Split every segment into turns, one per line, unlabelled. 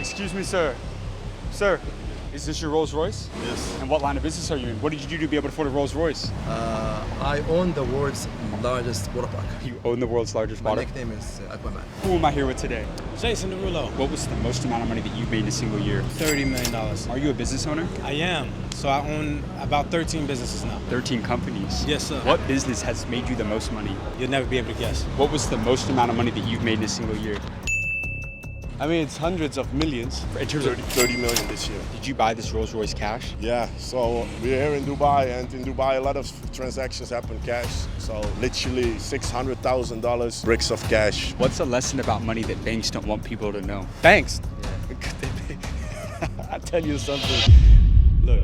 Excuse me, sir. Sir, is this your Rolls Royce?
Yes.
And what line of business are you in? What did you do to be able to afford a Rolls Royce?
I own the world's largest water park.
You own the world's largest
My
water.
nickname is Aquaman.
Who am I here with today?
Jason Derulo,
What was the most amount of money that you've made in a single year?
$30 million.
Are you a business owner?
I am. So I own about 13 businesses now.
13 companies.
Yes, sir.
What business has made you the most money?
You'll never be able to guess.
What was the most amount of money that you've made in a single year?
I mean, it's hundreds of millions.
In terms of,
30 million this year.
did you buy this Rolls Royce cash?
Yeah, so we're here in Dubai, and in Dubai a lot of transactions happen cash. So literally $600,000 bricks of cash.
What's a lesson about money that banks don't want people to know?
Thanks. I'll tell you something. Look.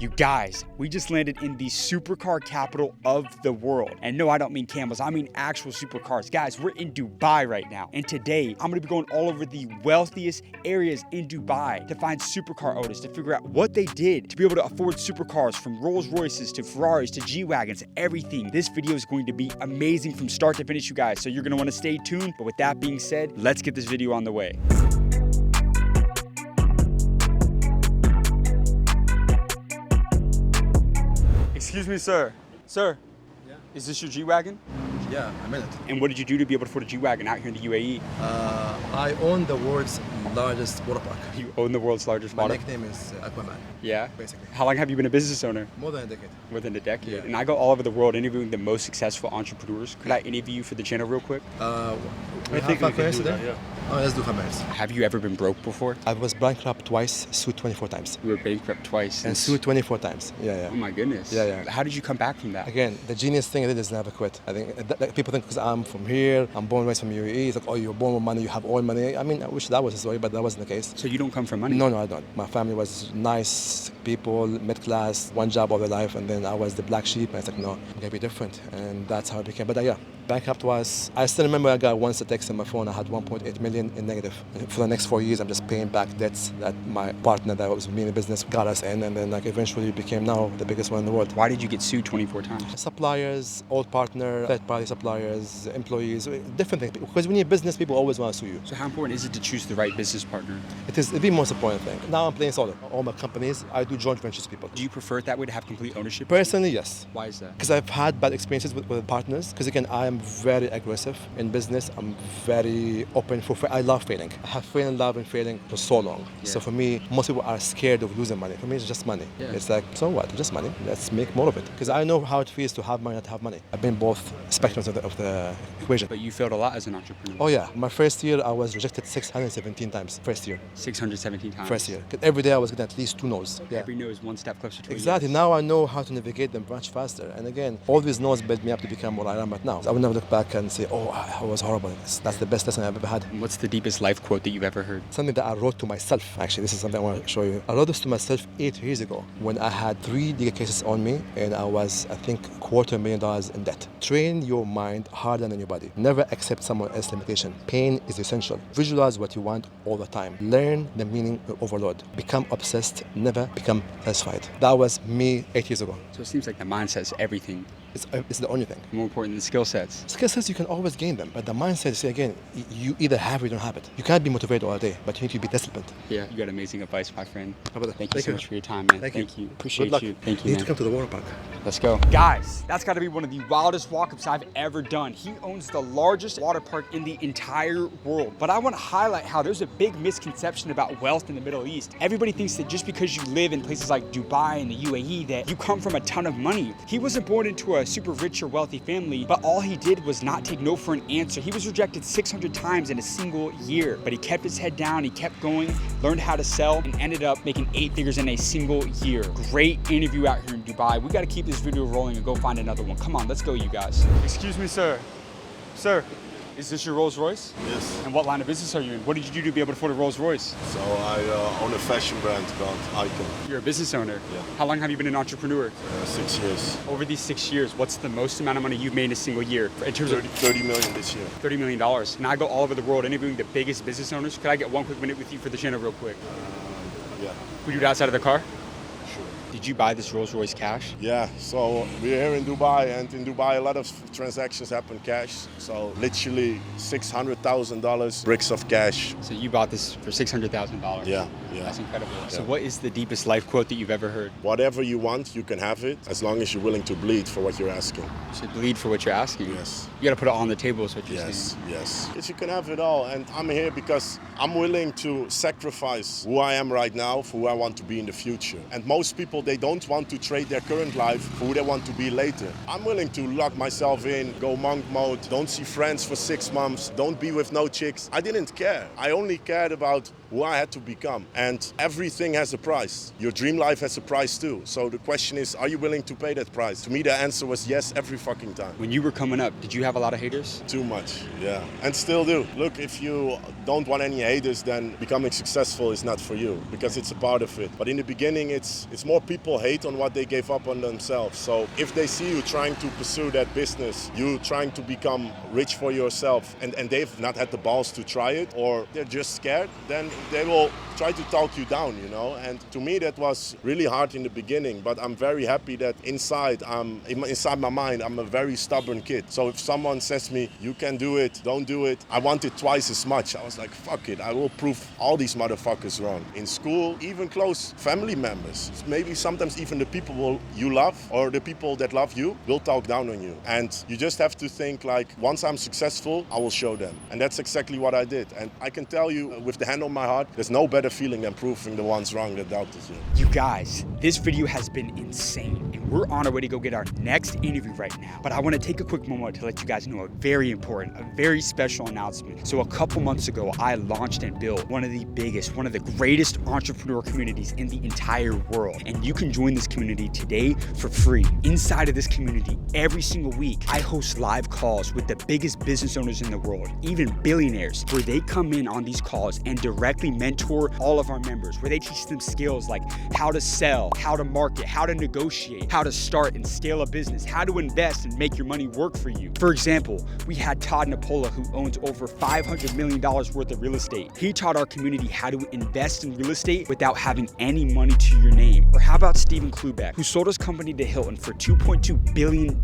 You guys, we just landed in the supercar capital of the world. And no, I don't mean camels, I mean actual supercars. Guys, we're in Dubai right now. And today, I'm gonna be going all over the wealthiest areas in Dubai to find supercar owners, to figure out what they did to be able to afford supercars, from Rolls Royces to Ferraris to G-Wagons, everything. This video is going to be amazing from start to finish, you guys. So you're gonna wanna stay tuned. But with that being said, let's get this video on the way. Excuse me, sir. Sir,
Yeah.
is this your G-Wagon?
Yeah, a minute.
And what did you do to be able to afford a G-Wagon out here in the UAE?
I own the world's largest water park.
You own the world's largest
My
water.
nickname is Aquaman,
Yeah.
basically.
How long have you been a business owner?
More than a decade.
Within a decade.
Yeah.
And I go all over the world interviewing the most successful entrepreneurs. Could I interview you for the channel real quick?
We have 5 minutes today? Oh, let's do 5 minutes.
Have you ever been broke before?
I was bankrupt twice, sued 24 times.
You were bankrupt twice.
And sued 24 times. Yeah.
Oh my goodness.
Yeah.
How did you come back from that?
Again, the genius thing I did is never quit. I think people think because I'm from here, I'm born and raised from UAE, it's like, oh, you're born with money, you have oil money. I mean, I wish that was the story, but that wasn't the case.
So you don't come from money?
No, I don't. My family was nice people, mid-class, one job all their life, and then I was the black sheep, and I was like, no, I'm gonna be different, and that's how it became. But yeah, bankrupt was, I still remember I got once a text on my phone, I had 1.8 million in negative. And for the next 4 years, I'm just paying back debts that my partner that was with me in the business got us in, and then like eventually became now the biggest one in the world.
Why did you get sued 24 times?
Suppliers, old partner, third-party suppliers, employees, different things. Because when you're business, people always want to sue you.
So how important is it to choose the right business partner?
It is the most important thing. Now I'm playing solo. All my companies, I do joint ventures with people.
Do you prefer it that way, to have complete ownership?
Personally, yes.
Why is that?
Because I've had bad experiences with partners. Because again, I am very aggressive in business. I'm very open for. I love failing. I have fallen in love and failing for so long.
Yeah.
So for me, most people are scared of losing money. For me, it's just money.
Yeah.
It's like, so what? Just money. Let's make more of it. Because I know how it feels to have money, not to have money. I've been both spectrums of the equation.
But you failed a lot as an entrepreneur.
Oh yeah, my first year I was rejected 617 times. First year.
617 times.
First year. 'Cause every day I was getting at least 2 no's. Yeah.
Every no is one step closer to a
Exactly.
yes.
Now I know how to navigate them much faster. And again, all these no's built me up to become what I am right now. So I will never look back and say, oh, I was horrible. That's the best lesson I've ever had.
What's the deepest life quote that you've ever heard?
Something that I wrote to myself. Actually, this is something I want to show you. I wrote this to myself 8 years ago when I had 3 legal cases on me and I was, I think, $250,000 in debt. Train your mind harder than your body. Never accept someone else's limitation. Pain is essential. Visualize what you want all the time. Learn the meaning of overload. Become obsessed. Never become satisfied. That was me 8 years ago.
So it seems like the mindset is everything.
It's the only thing.
More important than skill sets.
Skill sets, you can always gain them, but the mindset is, again, you either have it or you don't have it. You can't be motivated all day, but you need to be disciplined.
Yeah, you got amazing advice, my friend. Thank you so much for your time, man.
Thank you.
Appreciate
Good luck.
you. Thank
You
you,
need to come
man.
to the water park.
Let's go. Guys, that's got to be one of the wildest walk-ups I've ever done. He owns the largest water park in the entire world. But I want to highlight how there's a big misconception about wealth in the Middle East. Everybody thinks that just because you live in places like Dubai and the UAE that you come from a ton of money. He wasn't born into a super rich or wealthy family, but all he did was not take no for an answer. He was rejected 600 times in a single year, but he kept his head down, he kept going, learned how to sell, and ended up making 8 figures in a single year. Great interview out here in Dubai. We got to keep this video rolling and go find another one. Come on, let's go, you guys. Excuse me, sir. Sir, is this your Rolls Royce?
Yes.
And what line of business are you in? What did you do to be able to afford a Rolls Royce?
So I own a fashion brand called Icon.
You're a business owner.
Yeah.
How long have you been an entrepreneur?
6 years.
Over these 6 years, what's the most amount of money you've made in a single year? In terms of
30 million this year.
$30 million. And I go all over the world interviewing the biggest business owners. Could I get 1 quick minute with you for the channel real quick?
Yeah.
We do it outside of the car?
Sure.
Did you buy this Rolls Royce cash?
Yeah, so we're here in Dubai, and in Dubai a lot of transactions happen cash. So literally $600,000 bricks of cash.
So you bought this for $600,000.
Yeah.
That's incredible. So what is the deepest life quote that you've ever heard?
Whatever you want, you can have it, as long as you're willing to bleed for what you're asking.
You should bleed for what you're asking.
Yes.
You got to put it on the table is what you're saying.
Yes. Because you can have it all, and I'm here because I'm willing to sacrifice who I am right now for who I want to be in the future. And most people, they don't want to trade their current life for who they want to be later. I'm willing to lock myself in, go monk mode, don't see friends for 6 months, don't be with no chicks. I didn't care. I only cared about who I had to become. And everything has a price. Your dream life has a price too. So the question is, are you willing to pay that price? To me, the answer was yes every fucking time.
When you were coming up, did you have a lot of haters?
Too much, yeah. And still do. Look, if you don't want any haters, then becoming successful is not for you, because it's a part of it. But in the beginning, it's more people hate on what they gave up on themselves. So if they see you trying to pursue that business, you trying to become rich for yourself, and they've not had the balls to try it, or they're just scared, then they will try to talk you down, you know. And to me, that was really hard in the beginning, but I'm very happy that inside my mind, I'm a very stubborn kid. So if someone says to me, you can do it, don't do it, I want it twice as much. I was like, fuck it, I will prove all these motherfuckers wrong. In school, even close family members, maybe sometimes even the people you love or the people that love you will talk down on you. And you just have to think like, once I'm successful, I will show them. And that's exactly what I did. And I can tell you with the hand on my heart, there's no better feeling than proving the ones wrong that doubted you.
You guys, this video has been insane, and we're on our way to go get our next interview right now. But I want to take a quick moment to let you guys know a very important, a very special announcement. So a couple months ago, I launched and built one of the biggest, one of the greatest entrepreneur communities in the entire world. And you can join this community today for free. Inside of this community, every single week, I host live calls with the biggest business owners in the world, even billionaires, where they come in on these calls and directly mentor all of our members, where they teach them skills like how to sell, how to market, how to negotiate, how to start and scale a business, how to invest and make your money work for you. For example, we had Todd Napola, who owns over $500 million worth of real estate. He taught our community how to invest in real estate without having any money to your name. Or how about Stephen Klubeck, who sold his company to Hilton for $2.2 billion.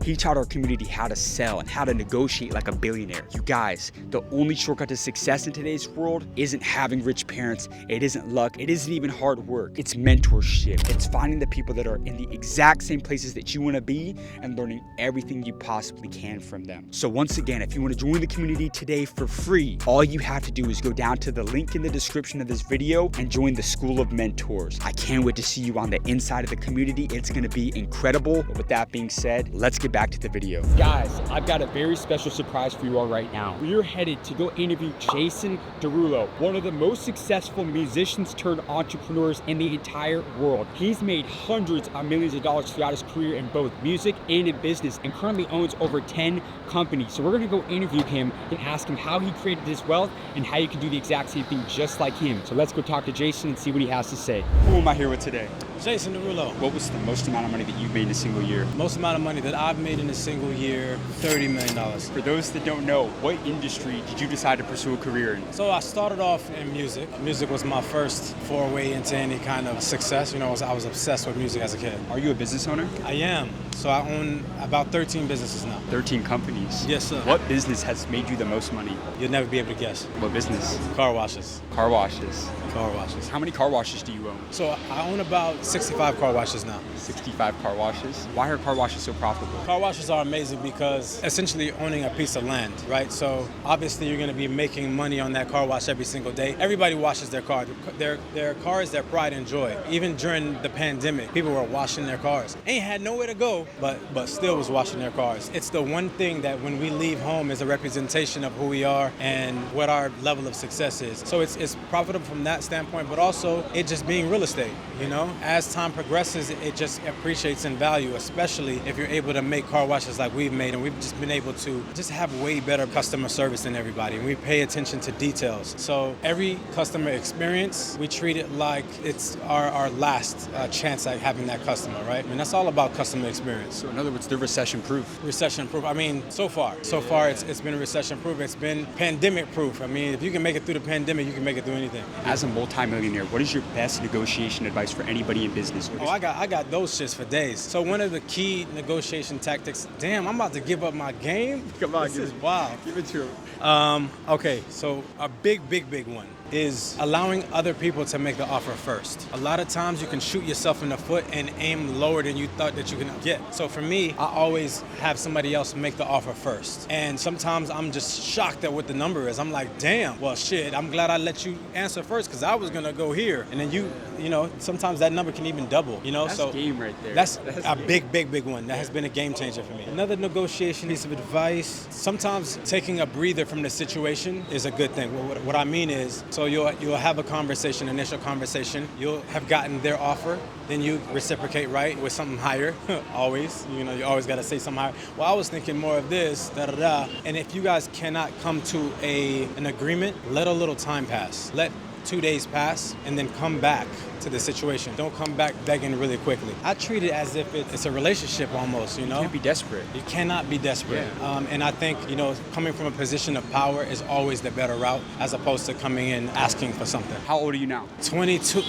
He taught our community how to sell and how to negotiate like a billionaire. You guys, the only shortcut to success in today's world isn't having rich parents, it isn't luck, it isn't even hard work. It's mentorship. It's finding the people that are in the exact same places that you want to be and learning everything you possibly can from them. So once again, if you want to join the community today for free, all you have to do is go down to the link in the description of this video and join the School of Mentors. I can't wait to see you on the inside of the community. It's going to be incredible. But with that being said, let's get back to the video. Guys, I've got a very special surprise for you all right now. We're headed to go interview Jason Derulo, one of the most successful musicians turned entrepreneurs in the entire world. He's made hundreds of millions of dollars throughout his career in both music and in business, and currently owns over 10 companies. So we're gonna go interview him and ask him how he created his wealth and how you can do the exact same thing just like him. So let's go talk to Jason and see what he has to say. Who am I here with today?
Jason Derulo.
What was the most amount of money that you've made in a single year?
Most amount of money that I've made in a single year, $30 million.
For those that don't know, what industry did you decide to pursue a career in?
So I started off in music. Music was my first foray into any kind of success. You know, I was obsessed with music as a kid.
Are you a business owner?
I am. So I own about 13 businesses now.
13 companies?
Yes, sir.
What business has made you the most money?
You'll never be able to guess.
What business?
Car washes.
Car washes.
Car washes.
How many car washes do you own?
So I own about 65 car washes now.
65 car washes? Why are car washes so profitable?
Car washes are amazing because essentially owning a piece of land, right? So obviously you're going to be making money on that car wash every single day. Everybody washes their car. Their car is their pride and joy. Even during the pandemic, people were washing their cars. Ain't had nowhere to go, but still was washing their cars. It's the one thing that when we leave home is a representation of who we are and what our level of success is. So it's profitable from that standpoint, but also it just being real estate, you know? As time progresses, it just appreciates in value, especially if you're able to make car washes like we've made, and we've just been able to just have way better customer service than everybody, and we pay attention to details. So every customer experience, we treat it like it's our last chance at having that customer, right? I mean, that's all about customer experience.
So in other words, they're recession proof.
Recession proof. I mean, so far it's been recession proof. It's been pandemic proof. I mean, if you can make it through the pandemic, you can make it through anything.
As a multimillionaire, what is your best negotiation advice for anybody in business?
Oh, I got those shits for days. So one of the key negotiation tactics. Damn, I'm about to give up my game.
Come on,
this is wild.
Give it to him.
Okay, so a big one is allowing other people to make the offer first. A lot of times you can shoot yourself in the foot and aim lower than you thought that you can get. So for me, I always have somebody else make the offer first. And sometimes I'm just shocked at what the number is. I'm like, damn, well shit, I'm glad I let you answer first because I was gonna go here. And then you know, sometimes that number can even double, you know?
That's
so
game right there.
That's a
game.
big one. That has been a game changer for me. Another negotiation piece of advice, sometimes taking a breather from the situation is a good thing. What I mean is, so you'll have a conversation, initial conversation. You'll have gotten their offer. Then you reciprocate, right, with something higher. Always. You know, you always got to say something higher. Well, I was thinking more of this, da-da-da. And if you guys cannot come to an agreement, let a little time pass. Let 2 days pass and then come back to the situation. Don't come back begging really quickly. I treat it as if it's a relationship almost, you know?
You can't be desperate.
You cannot be desperate.
Yeah.
And I think, you know, coming from a position of power is always the better route as opposed to coming in asking for something.
How old are you now?
22,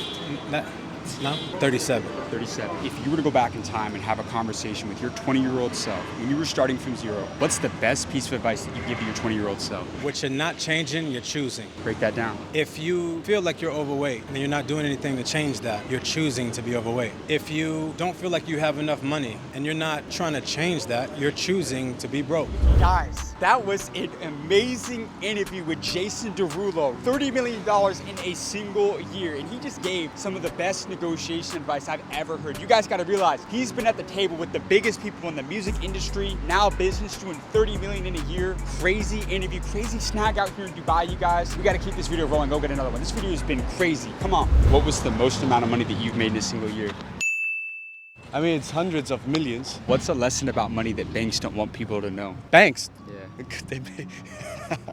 no, 37.
37. If you were to go back in time and have a conversation with your 20-year-old self, when you were starting from zero, what's the best piece of advice that you give your 20-year-old self?
What you're not changing, you're choosing.
Break that down.
If you feel like you're overweight and you're not doing anything to change that, you're choosing to be overweight. If you don't feel like you have enough money and you're not trying to change that, you're choosing to be broke.
Guys, that was an amazing interview with Jason Derulo. $30 million in a single year. And he just gave some of the best negotiation advice I've ever heard. You guys gotta realize, he's been at the table with the biggest people in the music industry, now business, doing $30 million in a year. Crazy interview, crazy snag out here in Dubai, you guys. We gotta keep this video rolling, go get another one. This video has been crazy. Come on. What was the most amount of money that you've made in a single year?
I mean, it's hundreds of millions.
What's a lesson about money that banks don't want people to know?
Banks.
Yeah.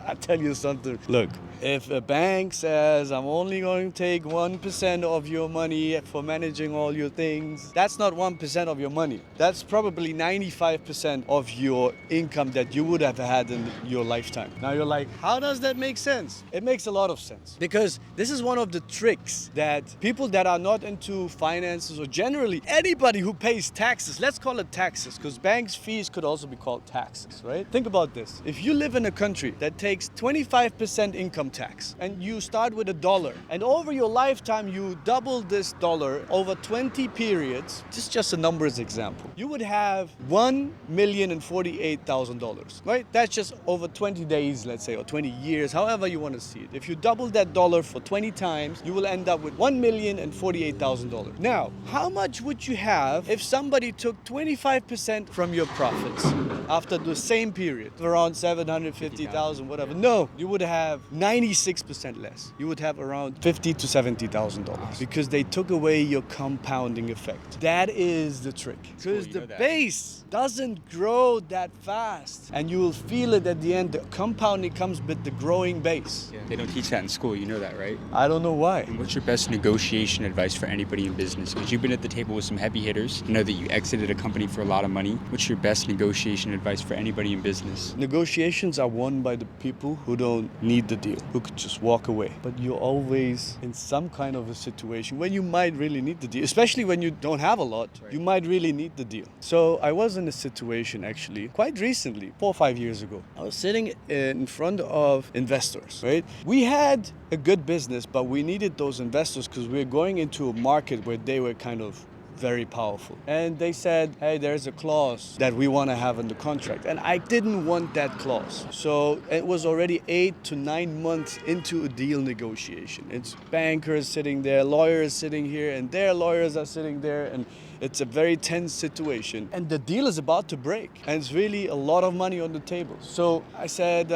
I tell you something. Look, if a bank says I'm only going to take 1% of your money for managing all your things, that's not 1% of your money. That's probably 95% of your income that you would have had in your lifetime. Now you're like, how does that make sense? It makes a lot of sense because this is one of the tricks that people that are not into finances or generally anybody who pays taxes, let's call it taxes because banks' fees could also be called taxes, right? Think about this. If you live in a country that takes 25% income tax and you start with $1 and over your lifetime you double this dollar over 20 periods, just a numbers example, you would have $1,048,000, right? That's just over 20 days, let's say, or 20 years, however you want to see it. If you double that dollar for 20 times, you will end up with $1,048,000. Now, how much would you have if somebody took 25% from your profits after the same period, around 750,000, whatever? No, you would have 96% less. You would have around $50,000 to $70,000 because they took away your compounding effect. That is the trick. Because the base doesn't grow that fast, and you will feel it at the end. The compounding comes with the growing base.
Yeah. They don't teach that in school, you know that, right?
I don't know why.
And what's your best negotiation advice for anybody in business? Because you've been at the table with some heavy hitters. You know that you exited a company for a lot of money. What's your best negotiation advice for anybody in business?
Negotiations are won by the people who don't need the deal, who could just walk away. But you're always in some kind of a situation where you might really need the deal, especially when you don't have a lot. Right. You might really need the deal. So I was in a situation actually quite recently, 4 or 5 years ago. I was sitting in front of investors, right? We had a good business, but we needed those investors because we were going into a market where they were kind of very powerful. And they said, hey, there's a clause that we want to have in the contract. And I didn't want that clause. So it was already 8 to 9 months into a deal negotiation. It's bankers sitting there, lawyers sitting here, and their lawyers are sitting there. And it's a very tense situation. And the deal is about to break. And it's really a lot of money on the table. So I said,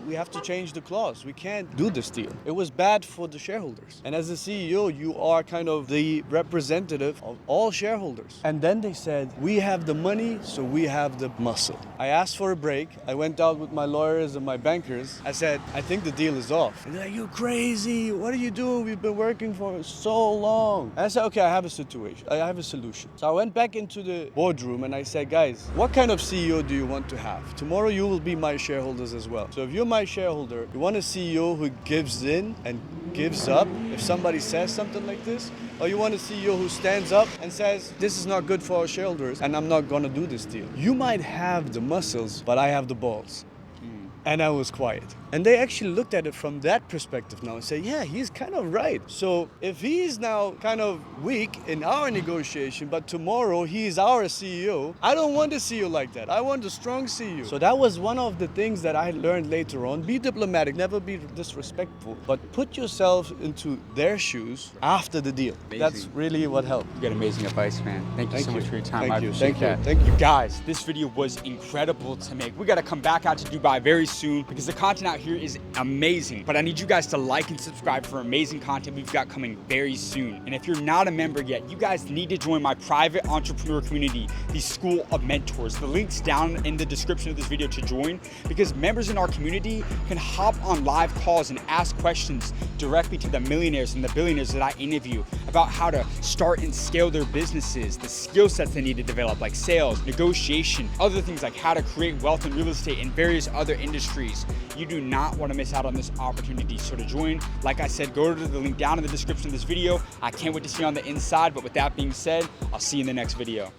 we have to change the clause. We can't do this deal. It was bad for the shareholders. And as a CEO, you are kind of the representative of all shareholders. And then they said, we have the money, so we have the muscle. I asked for a break. I went out with my lawyers and my bankers. I said, I think the deal is off. And they're like, you're crazy. What are you doing? We've been working for so long. And I said, okay, I have a situation. I have a solution. So I went back into the boardroom and I said, guys, what kind of CEO do you want to have? Tomorrow you will be my shareholders as well. So if you're my my shareholder, you want a CEO who gives in and gives up if somebody says something like this? Or you want a CEO who stands up and says, this is not good for our shareholders and I'm not gonna do this deal? You might have the muscles, but I have the balls. And I was quiet. And they actually looked at it from that perspective now and say, yeah, he's kind of right. So if he's now kind of weak in our negotiation, but tomorrow he's our CEO, I don't want a CEO like that. I want a strong CEO. So that was one of the things that I learned later on. Be diplomatic, never be disrespectful, but put yourself into their shoes after the deal.
Amazing.
That's really what helped.
You got amazing advice, man. Thank you so much for your time.
Thank
I
you.
appreciate that.
Thank you.
Guys, this video was incredible to make. We got to come back out to Dubai very soon because the content out here is amazing. But I need you guys to like and subscribe for amazing content we've got coming very soon. And if you're not a member yet, you guys need to join my private entrepreneur community, the School of Mentors. The link's down in the description of this video to join, because members in our community can hop on live calls and ask questions directly to the millionaires and the billionaires that I interview about how to start and scale their businesses, the skill sets they need to develop, like sales, negotiation, other things like how to create wealth in real estate and various other industries. You do not want to miss out on this opportunity. So to join, like I said, go to the link down in the description of this video. I can't wait to see you on the inside, but with that being said, I'll see you in the next video.